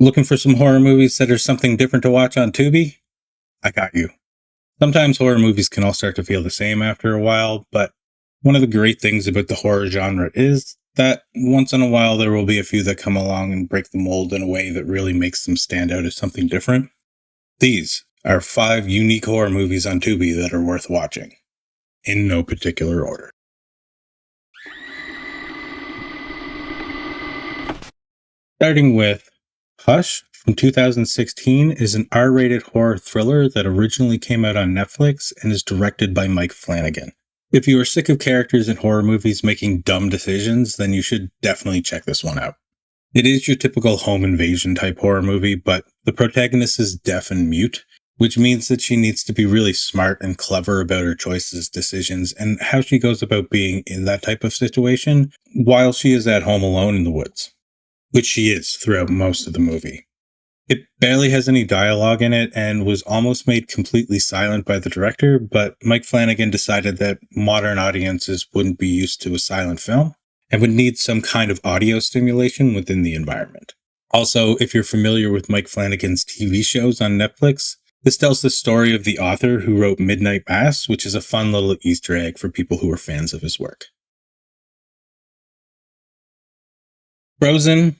Looking for some horror movies that are something different to watch on Tubi? I got you. Sometimes horror movies can all start to feel the same after a while, but one of the great things about the horror genre is that once in a while there will be a few that come along and break the mold in a way that really makes them stand out as something different. These are 5 unique horror movies on Tubi that are worth watching, in no particular order. Starting with Hush from 2016 is an R-rated horror thriller that originally came out on Netflix and is directed by Mike Flanagan. If you are sick of characters in horror movies making dumb decisions, then you should definitely check this one out. It is your typical home invasion type horror movie, but the protagonist is deaf and mute, which means that she needs to be really smart and clever about her choices, decisions, and how she goes about being in that type of situation while she is at home alone in the woods, which she is throughout most of the movie. It barely has any dialogue in it and was almost made completely silent by the director, but Mike Flanagan decided that modern audiences wouldn't be used to a silent film and would need some kind of audio stimulation within the environment. Also, if you're familiar with Mike Flanagan's TV shows on Netflix, this tells the story of the author who wrote Midnight Mass, which is a fun little Easter egg for people who are fans of his work. Frozen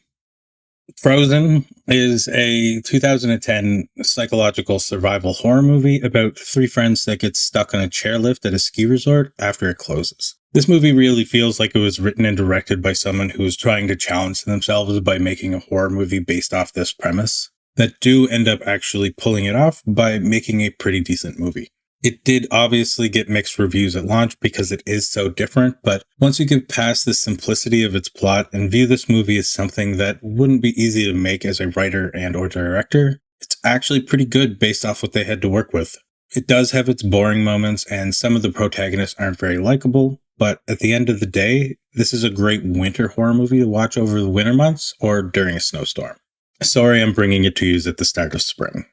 is a 2010 psychological survival horror movie about 3 friends that get stuck on a chairlift at a ski resort after it closes. This movie really feels like it was written and directed by someone who was trying to challenge themselves by making a horror movie based off this premise, that do end up actually pulling it off by making a pretty decent movie. It did obviously get mixed reviews at launch because it is so different, but once you get past the simplicity of its plot and view this movie as something that wouldn't be easy to make as a writer and or director, it's actually pretty good based off what they had to work with. It does have its boring moments and some of the protagonists aren't very likable, but at the end of the day, this is a great winter horror movie to watch over the winter months or during a snowstorm. Sorry I'm bringing it to you at the start of spring.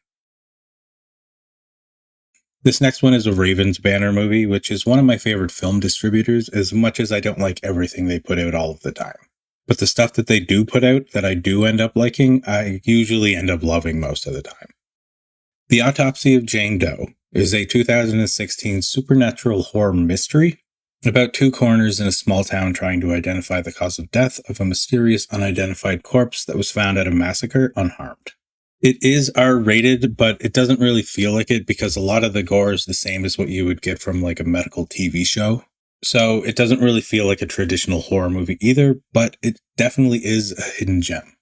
This next one is a Ravens Banner movie, which is one of my favorite film distributors, as much as I don't like everything they put out all of the time. But the stuff that they do put out that I do end up liking, I usually end up loving most of the time. The Autopsy of Jane Doe is a 2016 supernatural horror mystery about 2 coroners in a small town trying to identify the cause of death of a mysterious unidentified corpse that was found at a massacre unharmed. It is R-rated, but it doesn't really feel like it because a lot of the gore is the same as what you would get from like a medical TV show. So it doesn't really feel like a traditional horror movie either, but it definitely is a hidden gem.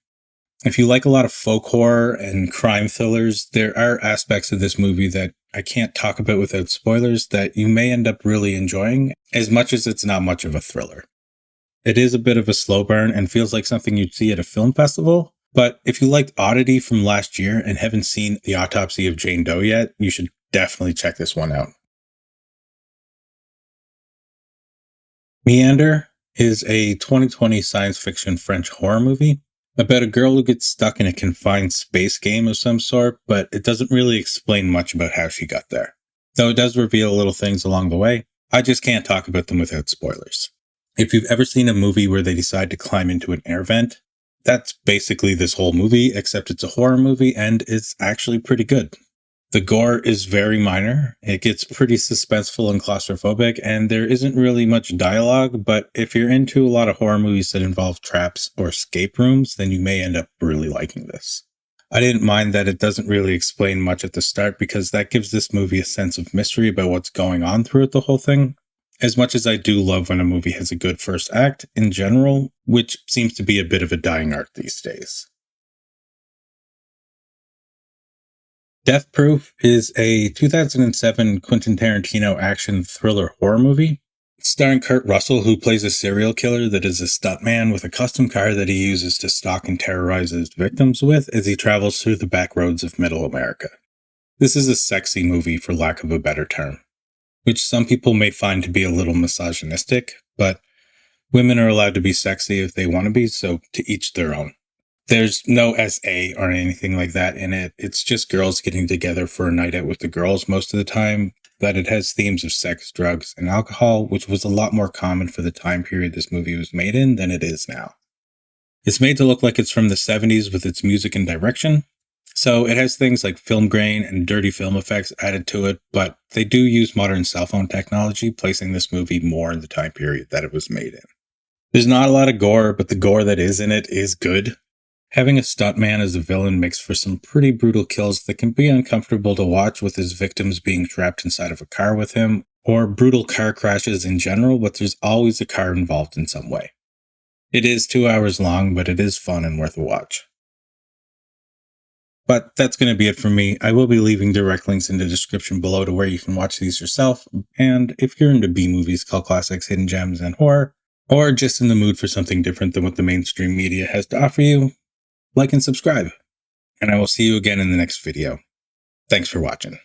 If you like a lot of folk horror and crime thrillers, there are aspects of this movie that I can't talk about without spoilers that you may end up really enjoying, as much as it's not much of a thriller. It is a bit of a slow burn and feels like something you'd see at a film festival, but if you liked Oddity from last year and haven't seen The Autopsy of Jane Doe yet, you should definitely check this one out. Meander is a 2020 science fiction French horror movie about a girl who gets stuck in a confined space game of some sort, but it doesn't really explain much about how she got there. Though it does reveal little things along the way, I just can't talk about them without spoilers. If you've ever seen a movie where they decide to climb into an air vent, that's basically this whole movie, except it's a horror movie and it's actually pretty good. The gore is very minor, it gets pretty suspenseful and claustrophobic, and there isn't really much dialogue, but if you're into a lot of horror movies that involve traps or escape rooms, then you may end up really liking this. I didn't mind that it doesn't really explain much at the start because that gives this movie a sense of mystery about what's going on throughout the whole thing. As much as I do love when a movie has a good first act in general, which seems to be a bit of a dying art these days. Death Proof is a 2007 Quentin Tarantino action thriller horror movie starring Kurt Russell, who plays a serial killer that is a stuntman with a custom car that he uses to stalk and terrorize his victims with as he travels through the back roads of Middle America. This is a sexy movie, for lack of a better term, which some people may find to be a little misogynistic, but women are allowed to be sexy if they want to be, so to each their own. There's no SA or anything like that in it. It's just girls getting together for a night out with the girls most of the time, but it has themes of sex, drugs, and alcohol, which was a lot more common for the time period this movie was made in than it is now. It's made to look like it's from the 70s with its music and direction. So it has things like film grain and dirty film effects added to it, but they do use modern cell phone technology, placing this movie more in the time period that it was made in. There's not a lot of gore, but the gore that is in it is good. Having a stuntman as a villain makes for some pretty brutal kills that can be uncomfortable to watch, with his victims being trapped inside of a car with him, or brutal car crashes in general, but there's always a car involved in some way. It is 2 hours long, but it is fun and worth a watch. But that's going to be it for me. I will be leaving direct links in the description below to where you can watch these yourself. And if you're into B movies, cult classics, hidden gems, and horror, or just in the mood for something different than what the mainstream media has to offer you, like and subscribe. And I will see you again in the next video. Thanks for watching.